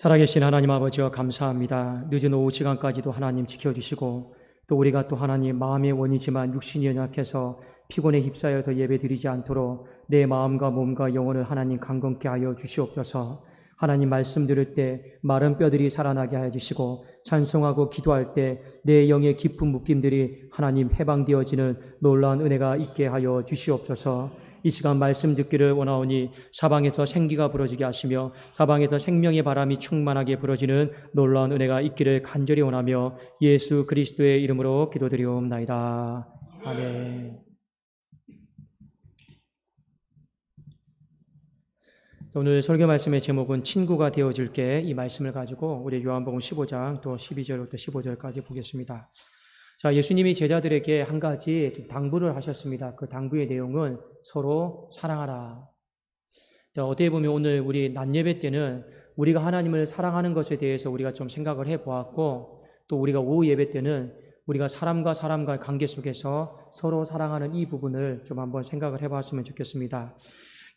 살아계신 하나님 아버지와 감사합니다. 늦은 오후 시간까지도 하나님 지켜주시고 또 우리가 또 하나님 마음의 원이지만 육신이 연약해서 피곤에 휩싸여서 예배드리지 않도록 내 마음과 몸과 영혼을 하나님 강건케 하여 주시옵소서. 하나님 말씀 들을 때 마른 뼈들이 살아나게 하여 주시고 찬송하고 기도할 때 내 영의 깊은 묶임들이 하나님 해방되어지는 놀라운 은혜가 있게 하여 주시옵소서. 이 시간 말씀 듣기를 원하오니 사방에서 생기가 부러지게 하시며 사방에서 생명의 바람이 충만하게 불어지는 놀라운 은혜가 있기를 간절히 원하며 예수 그리스도의 이름으로 기도드리옵나이다. 아멘. 오늘 설교 말씀의 제목은 친구가 되어줄게, 이 말씀을 가지고 우리 요한복음 15장 또 12절부터 15절까지 보겠습니다. 자, 예수님이 제자들에게 한 가지 좀 당부를 하셨습니다. 그 당부의 내용은 서로 사랑하라. 자, 어떻게 보면 오늘 우리 낮 예배 때는 우리가 하나님을 사랑하는 것에 대해서 우리가 좀 생각을 해보았고, 또 우리가 오후 예배 때는 우리가 사람과 사람과의 관계 속에서 서로 사랑하는 이 부분을 좀 한번 생각을 해봤으면 좋겠습니다.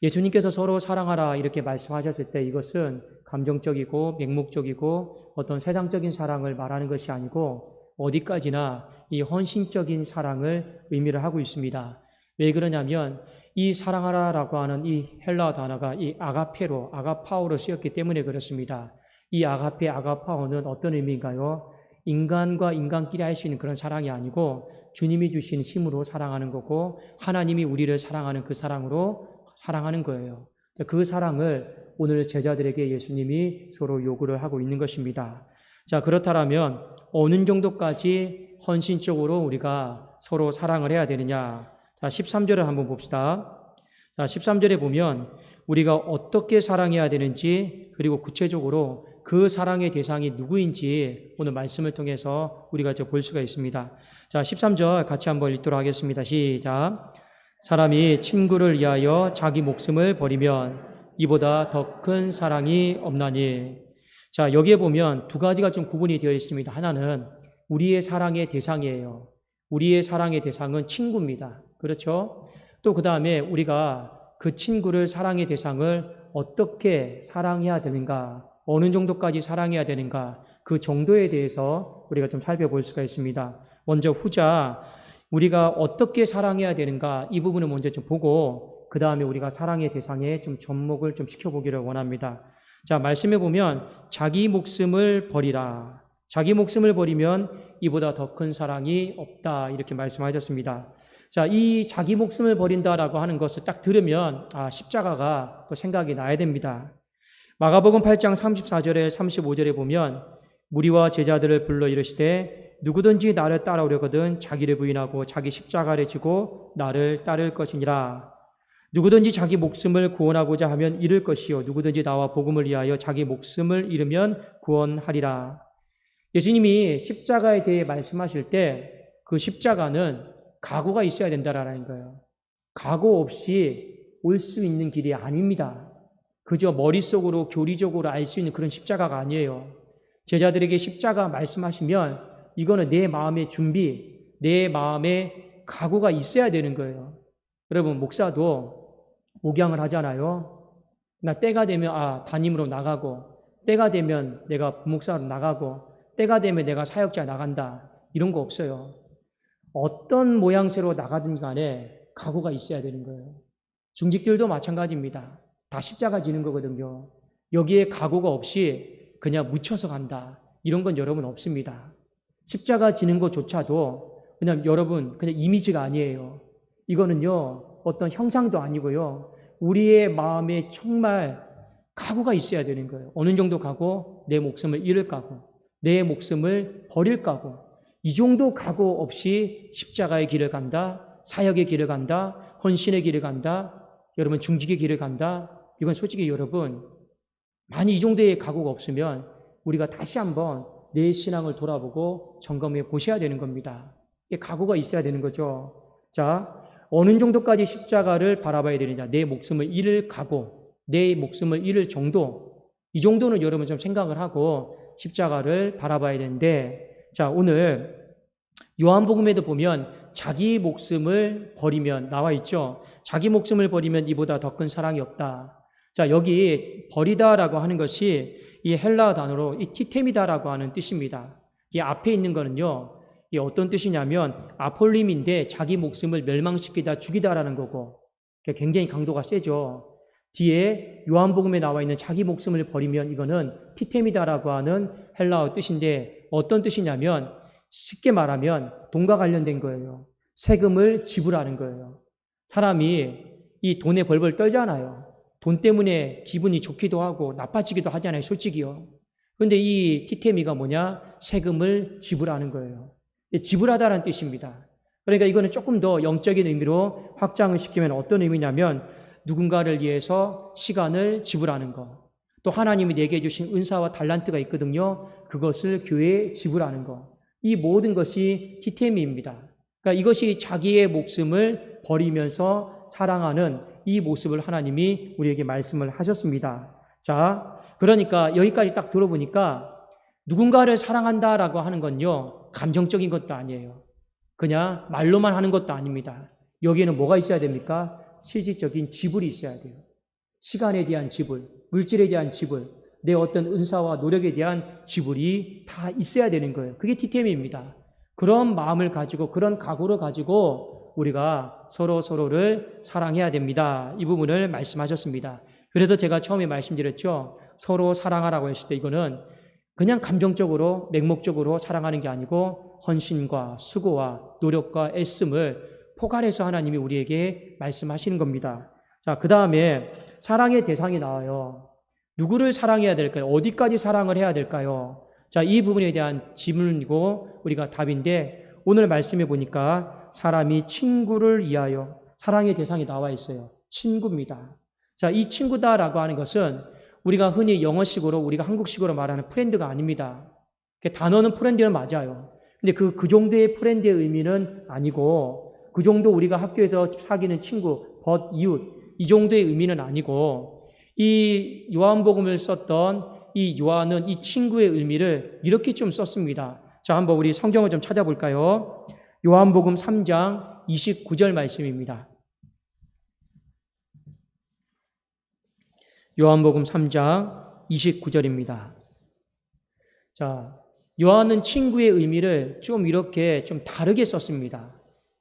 예수님께서 서로 사랑하라 이렇게 말씀하셨을 때 이것은 감정적이고 맹목적이고 어떤 세상적인 사랑을 말하는 것이 아니고 어디까지나 이 헌신적인 사랑을 의미를 하고 있습니다. 왜 그러냐면 이 사랑하라라고 하는 이 헬라어 단어가 이 아가페로, 아가파오로 쓰였기 때문에 그렇습니다. 이 아가페, 아가파오는 어떤 의미인가요? 인간과 인간끼리 할 수 있는 그런 사랑이 아니고 주님이 주신 힘으로 사랑하는 거고 하나님이 우리를 사랑하는 그 사랑으로 사랑하는 거예요. 그 사랑을 오늘 제자들에게 예수님이 서로 요구를 하고 있는 것입니다. 자, 그렇다면 어느 정도까지 헌신적으로 우리가 서로 사랑을 해야 되느냐? 자, 13절을 한번 봅시다. 자, 13절에 보면 우리가 어떻게 사랑해야 되는지 그리고 구체적으로 그 사랑의 대상이 누구인지 오늘 말씀을 통해서 우리가 볼 수가 있습니다. 자, 13절 같이 한번 읽도록 하겠습니다. 시작. 사람이 친구를 위하여 자기 목숨을 버리면 이보다 더 큰 사랑이 없나니. 자, 여기에 보면 두 가지가 좀 구분이 되어 있습니다. 하나는 우리의 사랑의 대상이에요. 우리의 사랑의 대상은 친구입니다. 그렇죠? 또 그 다음에 우리가 그 친구를 사랑의 대상을 어떻게 사랑해야 되는가, 어느 정도까지 사랑해야 되는가, 그 정도에 대해서 우리가 좀 살펴볼 수가 있습니다. 먼저 후자, 우리가 어떻게 사랑해야 되는가 이 부분을 먼저 좀 보고 그 다음에 우리가 사랑의 대상에 좀 접목을 좀 시켜보기를 원합니다. 자, 말씀해 보면 자기 목숨을 버리라. 자기 목숨을 버리면 이보다 더 큰 사랑이 없다 이렇게 말씀하셨습니다. 자, 이 자기 목숨을 버린다라고 하는 것을 딱 들으면 십자가가 또 생각이 나야 됩니다. 마가복음 8장 34절에 35절에 보면 무리와 제자들을 불러 이르시되 누구든지 나를 따라오려거든 자기를 부인하고 자기 십자가를 지고 나를 따를 것이니라. 누구든지 자기 목숨을 구원하고자 하면 잃을 것이요 누구든지 나와 복음을 위하여 자기 목숨을 잃으면 구원하리라. 예수님이 십자가에 대해 말씀하실 때 그 십자가는 각오가 있어야 된다라는 거예요. 각오 없이 올 수 있는 길이 아닙니다. 그저 머릿속으로 교리적으로 알 수 있는 그런 십자가가 아니에요. 제자들에게 십자가 말씀하시면 이거는 내 마음의 준비, 내 마음의 각오가 있어야 되는 거예요. 여러분, 목사도 목양을 하잖아요. 나 때가 되면 담임으로 나가고, 때가 되면 내가 부목사로 나가고, 때가 되면 내가 사역자 나간다. 이런 거 없어요. 어떤 모양새로 나가든 간에 각오가 있어야 되는 거예요. 중직들도 마찬가지입니다. 다 십자가 지는 거거든요. 여기에 각오가 없이 그냥 묻혀서 간다. 이런 건 여러분 없습니다. 십자가 지는 것조차도 그냥 여러분 그냥 이미지가 아니에요. 이거는요 어떤 형상도 아니고요. 우리의 마음에 정말 각오가 있어야 되는 거예요. 어느 정도 각오? 내 목숨을 잃을 각오, 내 목숨을 버릴 각오. 이 정도 각오 없이 십자가의 길을 간다, 사역의 길을 간다, 헌신의 길을 간다, 여러분 중직의 길을 간다. 이건 솔직히 여러분 만약 이 정도의 각오가 없으면 우리가 다시 한번 내 신앙을 돌아보고 점검해 보셔야 되는 겁니다. 각오가 있어야 되는 거죠. 자, 어느 정도까지 십자가를 바라봐야 되느냐. 내 목숨을 잃을 각오, 내 목숨을 잃을 정도, 이 정도는 여러분 좀 생각을 하고 십자가를 바라봐야 되는데, 자, 오늘 요한복음에도 보면 자기 목숨을 버리면 나와 있죠. 자기 목숨을 버리면 이보다 더 큰 사랑이 없다. 자, 여기 버리다라고 하는 것이 이 헬라 단어로 이 티테미다라고 하는 뜻입니다. 이 앞에 있는 거는요, 이 어떤 뜻이냐면 아폴림인데 자기 목숨을 멸망시키다 죽이다라는 거고, 굉장히 강도가 세죠. 뒤에 요한복음에 나와 있는 자기 목숨을 버리면 이거는 티테미다라고 하는 헬라어 뜻인데 어떤 뜻이냐면 쉽게 말하면 돈과 관련된 거예요. 세금을 지불하는 거예요. 사람이 이 돈에 벌벌 떨잖아요. 돈 때문에 기분이 좋기도 하고 나빠지기도 하잖아요, 솔직히요. 그런데 이 티테미가 뭐냐? 세금을 지불하는 거예요. 지불하다라는 뜻입니다. 그러니까 이거는 조금 더 영적인 의미로 확장을 시키면 어떤 의미냐면 누군가를 위해서 시간을 지불하는 것. 또 하나님이 내게 주신 은사와 달란트가 있거든요. 그것을 교회에 지불하는 것. 이 모든 것이 티테미입니다. 그러니까 이것이 자기의 목숨을 버리면서 사랑하는 이 모습을 하나님이 우리에게 말씀을 하셨습니다. 자, 그러니까 여기까지 딱 들어보니까 누군가를 사랑한다라고 하는 건요, 감정적인 것도 아니에요. 그냥 말로만 하는 것도 아닙니다. 여기에는 뭐가 있어야 됩니까? 실질적인 지불이 있어야 돼요. 시간에 대한 지불, 물질에 대한 지불, 내 어떤 은사와 노력에 대한 지불이 다 있어야 되는 거예요. 그게 티템입니다. 그런 마음을 가지고 그런 각오를 가지고 우리가 서로를 사랑해야 됩니다. 이 부분을 말씀하셨습니다. 그래서 제가 처음에 말씀드렸죠. 서로 사랑하라고 했을 때 이거는 그냥 감정적으로 맹목적으로 사랑하는 게 아니고 헌신과 수고와 노력과 애씀을 포괄해서 하나님이 우리에게 말씀하시는 겁니다. 자, 그 다음에 사랑의 대상이 나와요. 누구를 사랑해야 될까요? 어디까지 사랑을 해야 될까요? 자, 이 부분에 대한 질문이고 우리가 답인데 오늘 말씀해 보니까 사람이 친구를 위하여 사랑의 대상이 나와 있어요. 친구입니다. 자, 이 친구다라고 하는 것은 우리가 흔히 영어식으로 우리가 한국식으로 말하는 프렌드가 아닙니다. 단어는 프렌드는 맞아요. 근데 그 정도의 프렌드의 의미는 아니고 그 정도 우리가 학교에서 사귀는 친구, 이웃 이 정도의 의미는 아니고 이 요한복음을 썼던 이 요한은 이 친구의 의미를 이렇게 좀 썼습니다. 자, 한번 우리 성경을 좀 찾아볼까요? 요한복음 3장 29절 말씀입니다. 요한복음 3장 29절입니다. 자, 요한은 친구의 의미를 좀 이렇게 좀 다르게 썼습니다.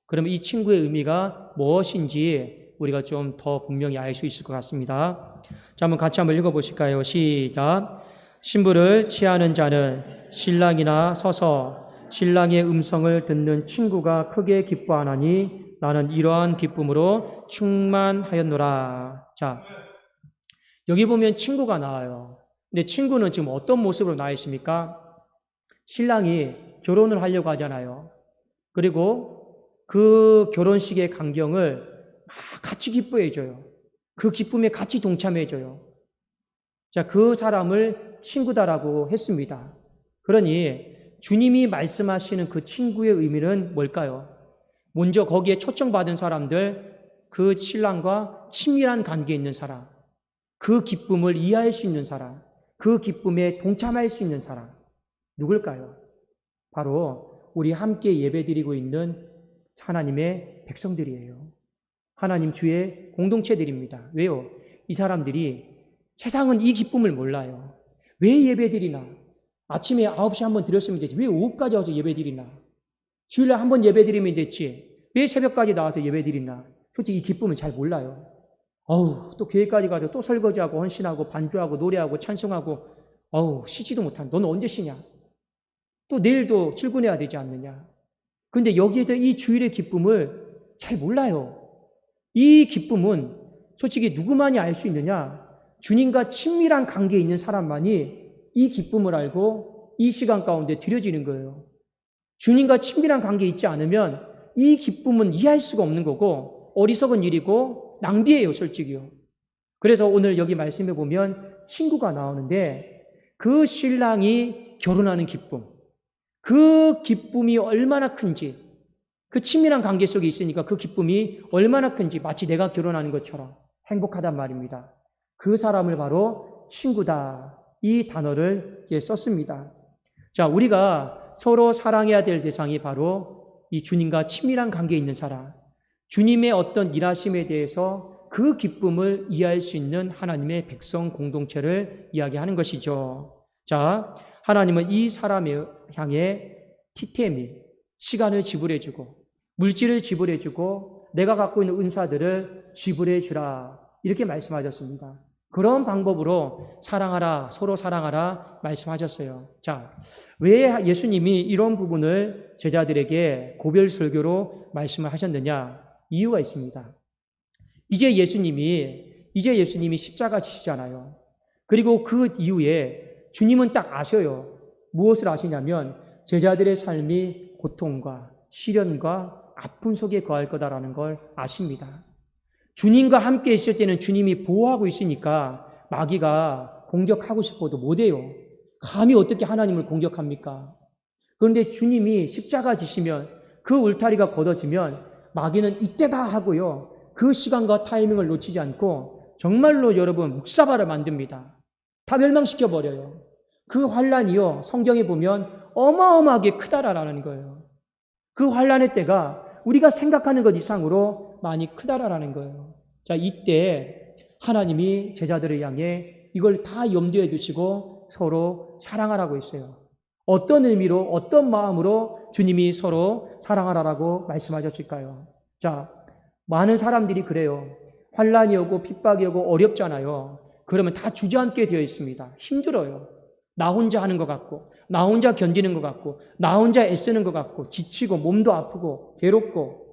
그러면 이 친구의 의미가 무엇인지 우리가 좀 더 분명히 알 수 있을 것 같습니다. 자, 한번 같이 한번 읽어보실까요? 시작. 신부를 취하는 자는 신랑이나 서서 신랑의 음성을 듣는 친구가 크게 기뻐하나니 나는 이러한 기쁨으로 충만하였노라. 자, 여기 보면 친구가 나와요. 근데 친구는 지금 어떤 모습으로 나와 있습니까? 신랑이 결혼을 하려고 하잖아요. 그리고 그 결혼식의 광경을 막 같이 기뻐해줘요. 그 기쁨에 같이 동참해줘요. 자, 그 사람을 친구다라고 했습니다. 그러니 주님이 말씀하시는 그 친구의 의미는 뭘까요? 먼저 거기에 초청받은 사람들, 그 신랑과 친밀한 관계에 있는 사람, 그 기쁨을 이해할 수 있는 사람, 그 기쁨에 동참할 수 있는 사람, 누굴까요? 바로 우리 함께 예배드리고 있는 하나님의 백성들이에요. 하나님 주의 공동체들입니다. 왜요? 이 사람들이 세상은 이 기쁨을 몰라요. 왜 예배드리나? 아침에 9시 한번 드렸으면 되지. 왜 오후까지 와서 예배드리나? 주일날 한번 예배드리면 됐지. 왜 새벽까지 나와서 예배드리나? 솔직히 이 기쁨을 잘 몰라요. 또 교회까지 가서 또 설거지하고 헌신하고 반주하고 노래하고 찬송하고 쉬지도 못한 너는 언제 쉬냐? 또 내일도 출근해야 되지 않느냐? 그런데 여기에서 이 주일의 기쁨을 잘 몰라요. 이 기쁨은 솔직히 누구만이 알 수 있느냐? 주님과 친밀한 관계에 있는 사람만이 이 기쁨을 알고 이 시간 가운데 드려지는 거예요. 주님과 친밀한 관계에 있지 않으면 이 기쁨은 이해할 수가 없는 거고 어리석은 일이고 낭비예요, 솔직히요. 그래서 오늘 여기 말씀해 보면 친구가 나오는데 그 신랑이 결혼하는 기쁨, 그 기쁨이 얼마나 큰지, 그 친밀한 관계 속에 있으니까 그 기쁨이 얼마나 큰지 마치 내가 결혼하는 것처럼 행복하단 말입니다. 그 사람을 바로 친구다, 이 단어를 썼습니다. 자, 우리가 서로 사랑해야 될 대상이 바로 이 주님과 친밀한 관계에 있는 사람, 주님의 어떤 일하심에 대해서 그 기쁨을 이해할 수 있는 하나님의 백성 공동체를 이야기하는 것이죠. 자, 하나님은 이 사람을 향해 티테미, 시간을 지불해주고 물질을 지불해주고 내가 갖고 있는 은사들을 지불해주라 이렇게 말씀하셨습니다. 그런 방법으로 사랑하라, 서로 사랑하라 말씀하셨어요. 자, 왜 예수님이 이런 부분을 제자들에게 고별 설교로 말씀을 하셨느냐? 이유가 있습니다. 이제 예수님이 십자가 지시잖아요. 그리고 그 이후에 주님은 딱 아셔요. 무엇을 아시냐면 제자들의 삶이 고통과 시련과 아픔 속에 거할 거다라는 걸 아십니다. 주님과 함께 있을 때는 주님이 보호하고 있으니까 마귀가 공격하고 싶어도 못해요. 감히 어떻게 하나님을 공격합니까? 그런데 주님이 십자가 지시면 그 울타리가 걷어지면 마귀는 이때다 하고요. 그 시간과 타이밍을 놓치지 않고 정말로 여러분 묵사발을 만듭니다. 다 멸망시켜버려요. 그 환란이요. 성경에 보면 어마어마하게 크다라는 거예요. 그 환란의 때가 우리가 생각하는 것 이상으로 많이 크다라는 거예요. 자, 이때 하나님이 제자들을 향해 이걸 다 염두에 두시고 서로 사랑하라고 했어요. 어떤 의미로, 어떤 마음으로 주님이 서로 사랑하라고 말씀하셨을까요? 자, 많은 사람들이 그래요. 환란이 오고 핍박이 오고 어렵잖아요. 그러면 다 주저앉게 되어 있습니다. 힘들어요. 나 혼자 하는 것 같고, 나 혼자 견디는 것 같고, 나 혼자 애쓰는 것 같고, 지치고 몸도 아프고 괴롭고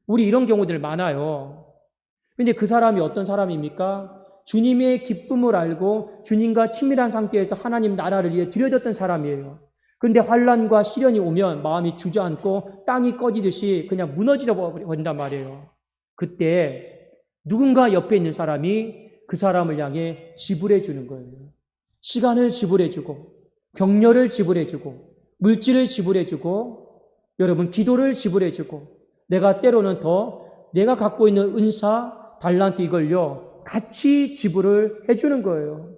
우리 이런 경우들 많아요. 그런데 그 사람이 어떤 사람입니까? 주님의 기쁨을 알고 주님과 친밀한 상태에서 하나님 나라를 위해 들여졌던 사람이에요. 그런데 환란과 시련이 오면 마음이 주저앉고 땅이 꺼지듯이 그냥 무너져 버린단 말이에요. 그때 누군가 옆에 있는 사람이 그 사람을 향해 지불해 주는 거예요. 시간을 지불해 주고 격려를 지불해 주고 물질을 지불해 주고 여러분 기도를 지불해 주고 내가 때로는 더 내가 갖고 있는 은사, 달란트 이걸요 같이 지불을 해 주는 거예요.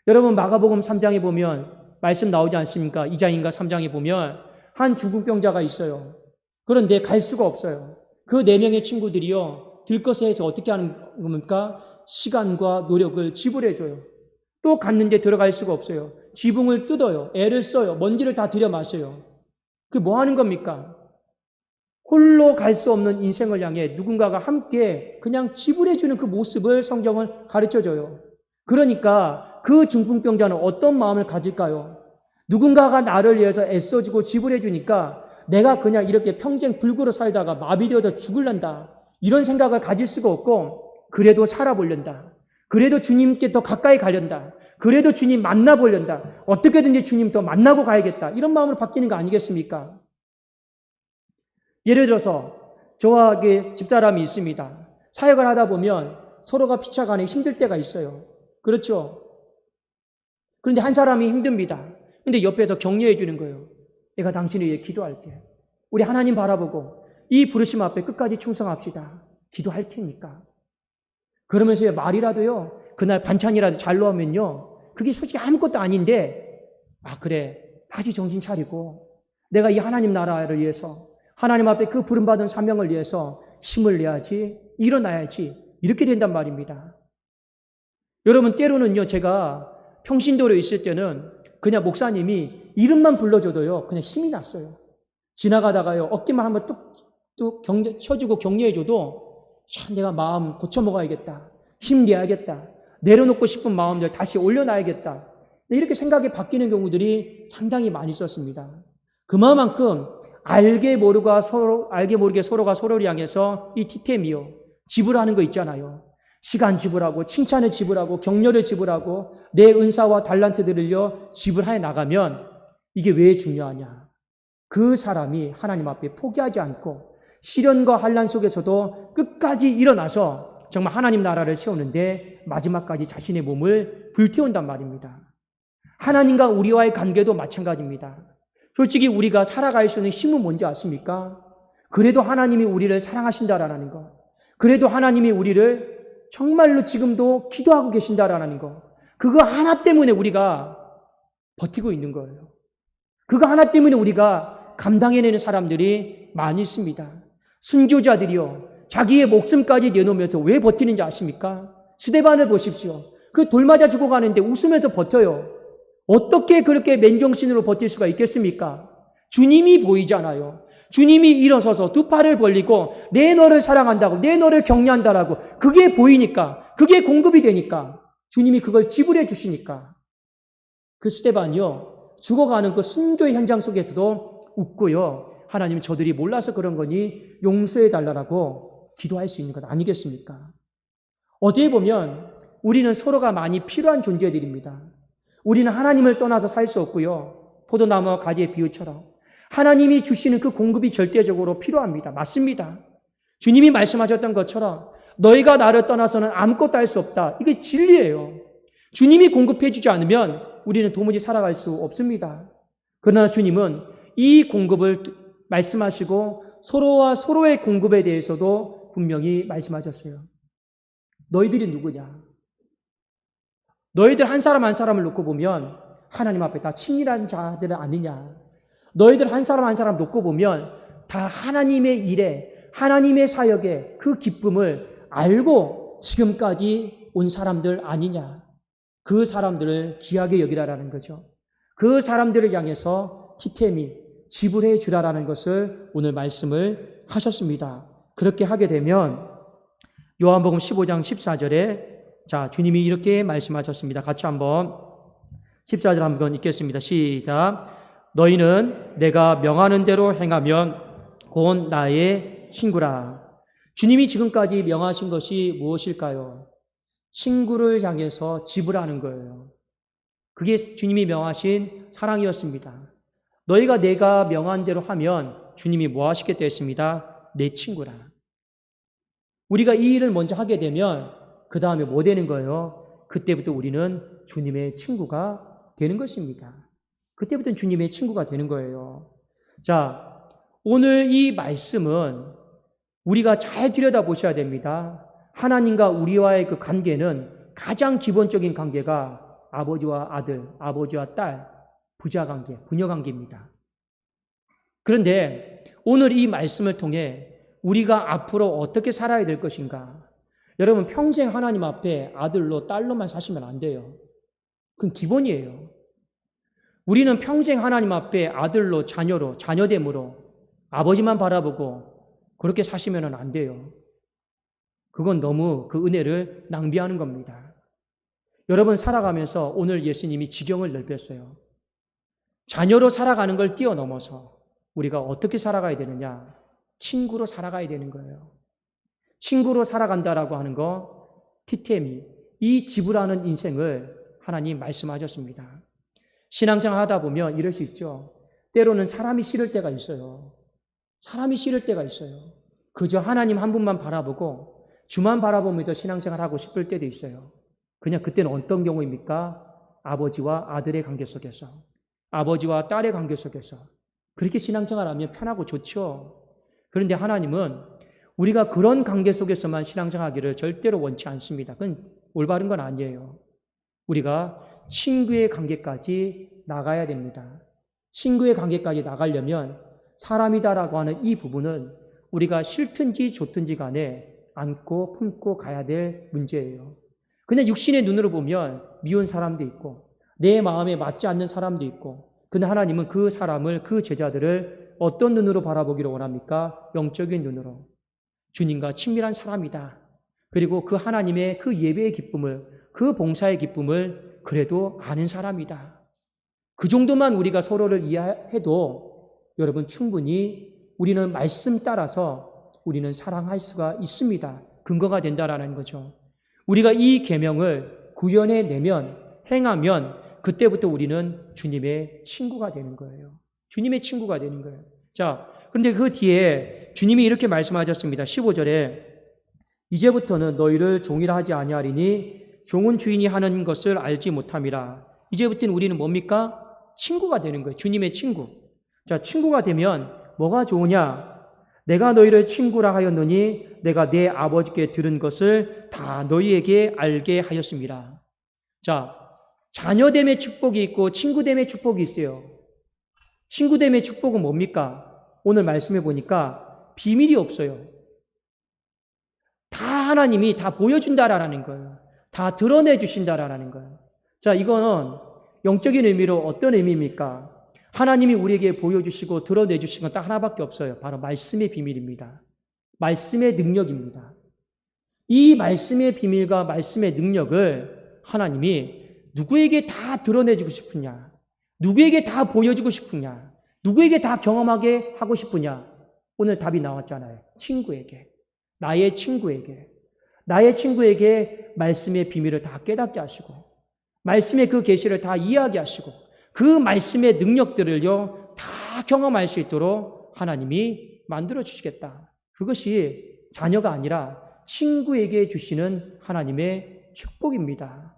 여러분 마가복음 3장에 보면 말씀 나오지 않습니까? 2장인가 3장에 보면 한 중풍병자가 있어요. 그런데 갈 수가 없어요. 그 4명의 친구들이요 들것에 해서 어떻게 하는 겁니까? 시간과 노력을 지불해 줘요. 또 갔는데 들어갈 수가 없어요. 지붕을 뜯어요. 애를 써요. 먼지를 다 들여 마셔요. 그게 뭐 하는 겁니까? 홀로 갈 수 없는 인생을 향해 누군가가 함께 그냥 지불해주는 그 모습을 성경은 가르쳐줘요. 그러니까 그 중풍병자는 어떤 마음을 가질까요? 누군가가 나를 위해서 애써주고 지불해주니까 내가 그냥 이렇게 평생 불구로 살다가 마비되어서 죽을란다. 이런 생각을 가질 수가 없고 그래도 살아보련다. 그래도 주님께 더 가까이 가련다. 그래도 주님 만나보련다. 어떻게든지 주님 더 만나고 가야겠다. 이런 마음으로 바뀌는 거 아니겠습니까? 예를 들어서 저와 집사람이 있습니다. 사역을 하다 보면 서로가 피차간에 힘들 때가 있어요. 그렇죠? 그런데 한 사람이 힘듭니다. 근데 옆에서 격려해 주는 거예요. 내가 당신을 위해 기도할게. 우리 하나님 바라보고 이 부르심 앞에 끝까지 충성합시다. 기도할 테니까. 그러면서 말이라도요, 그날 반찬이라도 잘 넣으면요, 그게 솔직히 아무것도 아닌데, 아, 그래. 다시 정신 차리고, 내가 이 하나님 나라를 위해서, 하나님 앞에 그 부름받은 사명을 위해서 힘을 내야지, 일어나야지, 이렇게 된단 말입니다. 여러분, 때로는요, 제가 평신도로 있을 때는 그냥 목사님이 이름만 불러줘도요, 그냥 힘이 났어요. 지나가다가요, 어깨만 한번 뚝 쳐주고 격려해줘도 참 내가 마음 고쳐먹어야겠다. 힘내야겠다. 내려놓고 싶은 마음들 다시 올려놔야겠다. 이렇게 생각이 바뀌는 경우들이 상당히 많이 있었습니다. 그만큼 알게 모르게 서로가 서로를 향해서 이 티템이요. 지불하는 거 있잖아요. 시간 지불하고 칭찬을 지불하고 격려를 지불하고 내 은사와 달란트들을요 지불해 나가면 이게 왜 중요하냐. 그 사람이 하나님 앞에 포기하지 않고 시련과 환난 속에서도 끝까지 일어나서 정말 하나님 나라를 세우는데 마지막까지 자신의 몸을 불태운단 말입니다. 하나님과 우리와의 관계도 마찬가지입니다. 솔직히 우리가 살아갈 수 있는 힘은 뭔지 아십니까? 그래도 하나님이 우리를 사랑하신다라는 것. 그래도 하나님이 우리를 정말로 지금도 기도하고 계신다라는 것. 그거 하나 때문에 우리가 버티고 있는 거예요. 그거 하나 때문에 우리가 감당해내는 사람들이 많이 있습니다. 순교자들이요. 자기의 목숨까지 내놓으면서 왜 버티는지 아십니까? 스데반을 보십시오. 그 돌 맞아 죽어가는데 웃으면서 버텨요. 어떻게 그렇게 맨정신으로 버틸 수가 있겠습니까? 주님이 보이잖아요. 주님이 일어서서 두 팔을 벌리고 내 너를 사랑한다고, 내 너를 격려한다라고, 그게 보이니까, 그게 공급이 되니까, 주님이 그걸 지불해 주시니까. 그 스데반이요, 죽어가는 그 순교의 현장 속에서도 웃고요, 하나님 저들이 몰라서 그런 거니 용서해 달라고 기도할 수 있는 것 아니겠습니까? 어디에 보면 우리는 서로가 많이 필요한 존재들입니다. 우리는 하나님을 떠나서 살 수 없고요, 포도나무와 가지의 비유처럼 하나님이 주시는 그 공급이 절대적으로 필요합니다. 맞습니다. 주님이 말씀하셨던 것처럼 너희가 나를 떠나서는 아무것도 할 수 없다. 이게 진리예요. 주님이 공급해 주지 않으면 우리는 도무지 살아갈 수 없습니다. 그러나 주님은 이 공급을 말씀하시고 서로와 서로의 공급에 대해서도 분명히 말씀하셨어요. 너희들이 누구냐? 너희들 한 사람 한 사람을 놓고 보면 하나님 앞에 다 친밀한 자들은 아니냐? 너희들 한 사람 한 사람 놓고 보면 다 하나님의 일에, 하나님의 사역에 그 기쁨을 알고 지금까지 온 사람들 아니냐? 그 사람들을 귀하게 여기라라는 거죠. 그 사람들을 향해서 티템이 지불해 주라라는 것을 오늘 말씀을 하셨습니다. 그렇게 하게 되면 요한복음 15장 14절에 자, 주님이 이렇게 말씀하셨습니다. 같이 한번 14절 한번 읽겠습니다. 시작. 너희는 내가 명하는 대로 행하면 곧 나의 친구라. 주님이 지금까지 명하신 것이 무엇일까요? 친구를 향해서 지불하는 거예요. 그게 주님이 명하신 사랑이었습니다. 너희가 내가 명한 대로 하면 주님이 뭐 하시겠다 했습니다. 내 친구라. 우리가 이 일을 먼저 하게 되면 그 다음에 뭐 되는 거예요? 그때부터 우리는 주님의 친구가 되는 것입니다. 그때부터는 주님의 친구가 되는 거예요. 자, 오늘 이 말씀은 우리가 잘 들여다보셔야 됩니다. 하나님과 우리와의 그 관계는 가장 기본적인 관계가 아버지와 아들, 아버지와 딸, 부자 관계, 부녀 관계입니다. 그런데 오늘 이 말씀을 통해 우리가 앞으로 어떻게 살아야 될 것인가? 여러분, 평생 하나님 앞에 아들로, 딸로만 사시면 안 돼요. 그건 기본이에요. 우리는 평생 하나님 앞에 아들로, 자녀로, 자녀됨으로 아버지만 바라보고 그렇게 사시면 안 돼요. 그건 너무 그 은혜를 낭비하는 겁니다. 여러분, 살아가면서 오늘 예수님이 지경을 넓혔어요. 자녀로 살아가는 걸 뛰어넘어서 우리가 어떻게 살아가야 되느냐? 친구로 살아가야 되는 거예요. 친구로 살아간다라고 하는 거, 티테미, 이 지불하는 인생을 하나님 말씀하셨습니다. 신앙생활 하다 보면 이럴 수 있죠. 때로는 사람이 싫을 때가 있어요. 사람이 싫을 때가 있어요. 그저 하나님 한 분만 바라보고 주만 바라보면서 신앙생활 하고 싶을 때도 있어요. 그냥 그때는 어떤 경우입니까? 아버지와 아들의 관계 속에서, 아버지와 딸의 관계 속에서 그렇게 신앙생활하면 편하고 좋죠. 그런데 하나님은 우리가 그런 관계 속에서만 신앙생활하기를 절대로 원치 않습니다. 그건 올바른 건 아니에요. 우리가 친구의 관계까지 나가야 됩니다. 친구의 관계까지 나가려면 사람이다라고 하는 이 부분은 우리가 싫든지 좋든지 간에 안고 품고 가야 될 문제예요. 그냥 육신의 눈으로 보면 미운 사람도 있고 내 마음에 맞지 않는 사람도 있고, 근데 하나님은 그 사람을, 그 제자들을 어떤 눈으로 바라보기를 원합니까? 영적인 눈으로. 주님과 친밀한 사람이다. 그리고 그 하나님의 그 예배의 기쁨을, 그 봉사의 기쁨을 그래도 아는 사람이다. 그 정도만 우리가 서로를 이해해도 여러분 충분히 우리는 말씀 따라서 우리는 사랑할 수가 있습니다. 근거가 된다라는 거죠. 우리가 이 계명을 구현해내면, 행하면 그때부터 우리는 주님의 친구가 되는 거예요. 주님의 친구가 되는 거예요. 자, 그런데 그 뒤에 주님이 이렇게 말씀하셨습니다. 15절에 이제부터는 너희를 종이라 하지 아니하리니 종은 주인이 하는 것을 알지 못함이라. 이제부터는 우리는 뭡니까? 친구가 되는 거예요. 주님의 친구. 자, 친구가 되면 뭐가 좋으냐? 내가 너희를 친구라 하였노니 내가 내 아버지께 들은 것을 다 너희에게 알게 하였습니다. 자, 자녀됨의 축복이 있고 친구됨의 축복이 있어요. 친구됨의 축복은 뭡니까? 오늘 말씀해 보니까 비밀이 없어요. 다 하나님이 다 보여준다라는 거예요. 다 드러내 주신다라는 거예요. 자, 이거는 영적인 의미로 어떤 의미입니까? 하나님이 우리에게 보여주시고 드러내주신 건 딱 하나밖에 없어요. 바로 말씀의 비밀입니다. 말씀의 능력입니다. 이 말씀의 비밀과 말씀의 능력을 하나님이 누구에게 다 드러내주고 싶으냐? 누구에게 다 보여주고 싶으냐? 누구에게 다 경험하게 하고 싶으냐? 오늘 답이 나왔잖아요. 친구에게. 나의 친구에게. 나의 친구에게 말씀의 비밀을 다 깨닫게 하시고 말씀의 그 계시를 다 이해하게 하시고 그 말씀의 능력들을요 다 경험할 수 있도록 하나님이 만들어 주시겠다. 그것이 자녀가 아니라 친구에게 주시는 하나님의 축복입니다.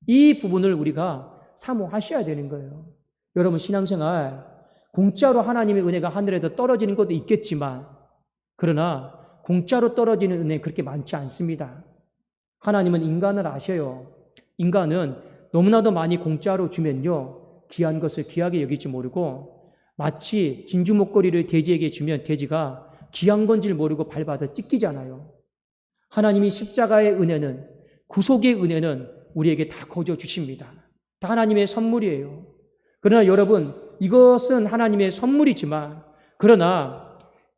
이 부분을 우리가 사모하셔야 되는 거예요. 여러분 신앙생활 공짜로 하나님의 은혜가 하늘에서 떨어지는 것도 있겠지만 그러나 공짜로 떨어지는 은혜 그렇게 많지 않습니다. 하나님은 인간을 아셔요. 인간은 너무나도 많이 공짜로 주면요 귀한 것을 귀하게 여기지 모르고 마치 진주 목걸이를 돼지에게 주면 돼지가 귀한 건지를 모르고 밟아서 찢기잖아요. 하나님이 십자가의 은혜는 구속의 은혜는 우리에게 다 거저 주십니다. 다 하나님의 선물이에요. 그러나 여러분 이것은 하나님의 선물이지만 그러나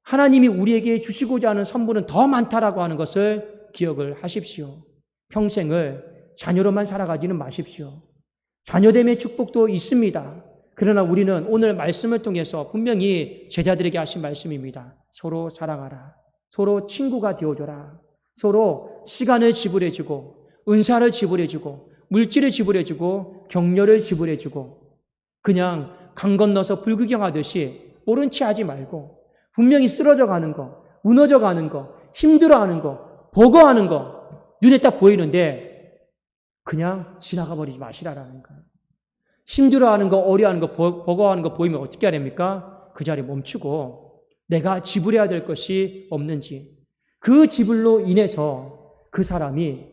하나님이 우리에게 주시고자 하는 선물은 더 많다라고 하는 것을 기억을 하십시오. 평생을 자녀로만 살아가지는 마십시오. 자녀됨의 축복도 있습니다. 그러나 우리는 오늘 말씀을 통해서 분명히 제자들에게 하신 말씀입니다. 서로 사랑하라. 서로 친구가 되어줘라. 서로 시간을 지불해주고 은사를 지불해주고 물질을 지불해주고 격려를 지불해주고 그냥 강 건너서 불구경하듯이 모른 체 하지 말고 분명히 쓰러져 가는 거, 무너져 가는 거, 힘들어하는 거, 버거워하는 거 눈에 딱 보이는데 그냥 지나가 버리지 마시라라는 거예요. 힘들어하는 거, 어려워하는 거, 버거워하는 거 보이면 어떻게 해야 됩니까? 그 자리에 멈추고 내가 지불해야 될 것이 없는지 그 지불로 인해서 그 사람이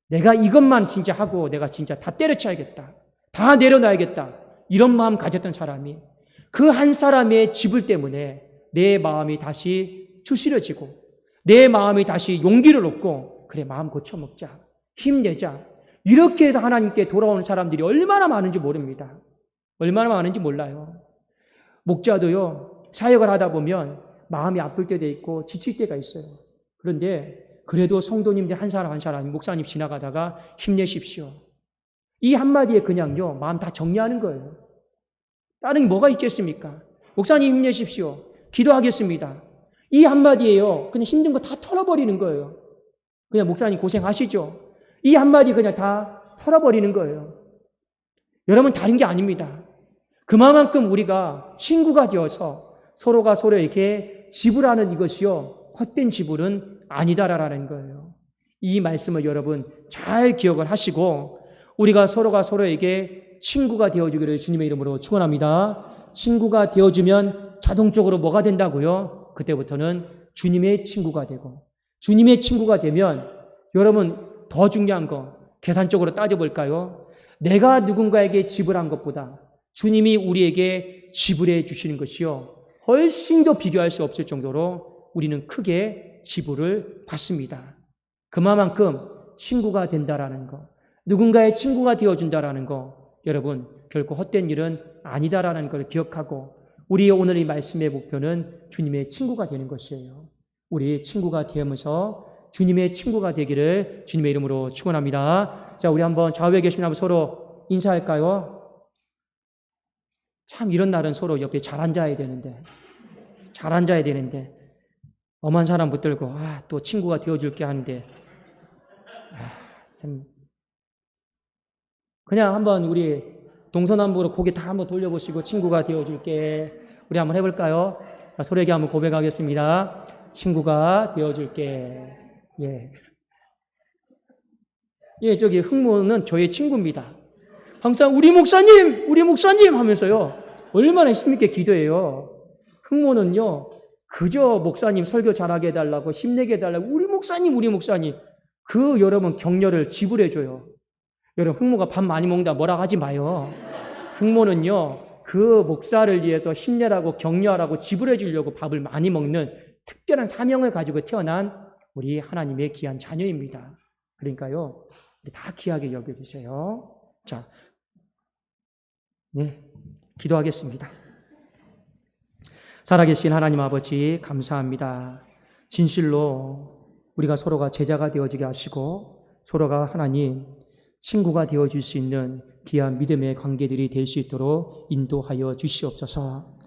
내가 이것만 진짜 하고 내가 진짜 다 때려쳐야겠다. 다 내려놔야겠다. 이런 마음 가졌던 사람이 그 한 사람의 지불 때문에 내 마음이 다시 추스려지고 내 마음이 다시 용기를 얻고 그래 마음 고쳐먹자. 힘내자. 이렇게 해서 하나님께 돌아오는 사람들이 얼마나 많은지 모릅니다. 얼마나 많은지 몰라요. 목자도요 사역을 하다 보면 마음이 아플 때도 있고 지칠 때가 있어요. 그런데 그래도 성도님들 한 사람 한 사람 목사님 지나가다가 힘내십시오. 이 한마디에 그냥요 마음 다 정리하는 거예요. 다른 뭐가 있겠습니까? 목사님 힘내십시오. 기도하겠습니다. 이 한마디에요 그냥 힘든 거 다 털어버리는 거예요. 그냥 목사님 고생하시죠. 이 한마디 그냥 다 털어버리는 거예요. 여러분 다른 게 아닙니다. 그만큼 우리가 친구가 되어서 서로가 서로에게 지불하는 이것이요 헛된 지불은 아니다라는 거예요. 이 말씀을 여러분 잘 기억을 하시고 우리가 서로가 서로에게 친구가 되어주기를 주님의 이름으로 축원합니다. 친구가 되어주면 자동적으로 뭐가 된다고요? 그때부터는 주님의 친구가 되고 주님의 친구가 되면 여러분 더 중요한 거 계산적으로 따져볼까요? 내가 누군가에게 지불한 것보다 주님이 우리에게 지불해 주시는 것이요 훨씬 더 비교할 수 없을 정도로 우리는 크게 지불을 받습니다. 그만큼 친구가 된다라는 거, 누군가의 친구가 되어준다라는 거, 여러분 결코 헛된 일은 아니다라는 걸 기억하고 우리의 오늘 이 말씀의 목표는 주님의 친구가 되는 것이에요. 우리 친구가 되면서 주님의 친구가 되기를 주님의 이름으로 축원합니다. 자, 우리 한번 좌우에 계신 한번 서로 인사할까요? 참 이런 날은 서로 옆에 잘 앉아야 되는데 엄한 사람 붙들고 또 친구가 되어줄게 하는데 참 그냥 한번 우리 동서남북으로 고개 다 한번 돌려보시고 친구가 되어줄게 우리 한번 해볼까요? 자, 서로에게 한번 고백하겠습니다. 친구가 되어줄게. 저기 흥모는 저의 친구입니다. 항상 우리 목사님 하면서요. 얼마나 힘있게 기도해요. 흥모는요. 그저 목사님 설교 잘하게 해달라고 힘내게 해달라고 우리 목사님 그 여러분 격려를 지불해줘요. 여러분 흥모가 밥 많이 먹는다 뭐라고 하지 마요. 흥모는요. 그 목사를 위해서 힘내라고 격려하라고 지불해 주려고 밥을 많이 먹는 특별한 사명을 가지고 태어난 우리 하나님의 귀한 자녀입니다. 그러니까요. 다 귀하게 여겨주세요. 자, 네, 기도하겠습니다. 살아계신 하나님 아버지 감사합니다. 진실로 우리가 서로가 제자가 되어지게 하시고 서로가 하나님 친구가 되어줄 수 있는 귀한 믿음의 관계들이 될 수 있도록 인도하여 주시옵소서.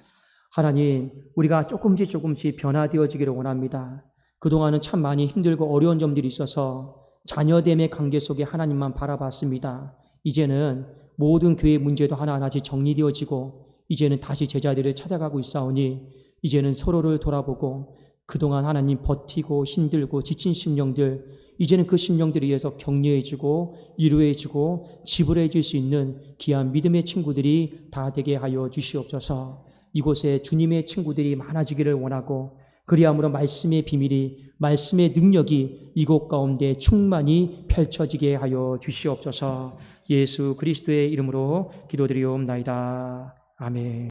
하나님, 우리가 조금씩 변화되어지기를 원합니다. 그동안은 참 많이 힘들고 어려운 점들이 있어서 자녀됨의 관계 속에 하나님만 바라봤습니다. 이제는 모든 교회 문제도 하나하나씩 정리되어지고 이제는 다시 제자들을 찾아가고 있사오니 이제는 서로를 돌아보고 그동안 하나님 버티고 힘들고 지친 심령들, 이제는 그 심령들에 의해서 격려해주고 위로해주고 지불해줄 수 있는 귀한 믿음의 친구들이 다 되게 하여 주시옵소서. 이곳에 주님의 친구들이 많아지기를 원하고 그리함으로 말씀의 비밀이, 말씀의 능력이 이곳 가운데 충만히 펼쳐지게 하여 주시옵소서. 예수 그리스도의 이름으로 기도드리옵나이다. 아멘.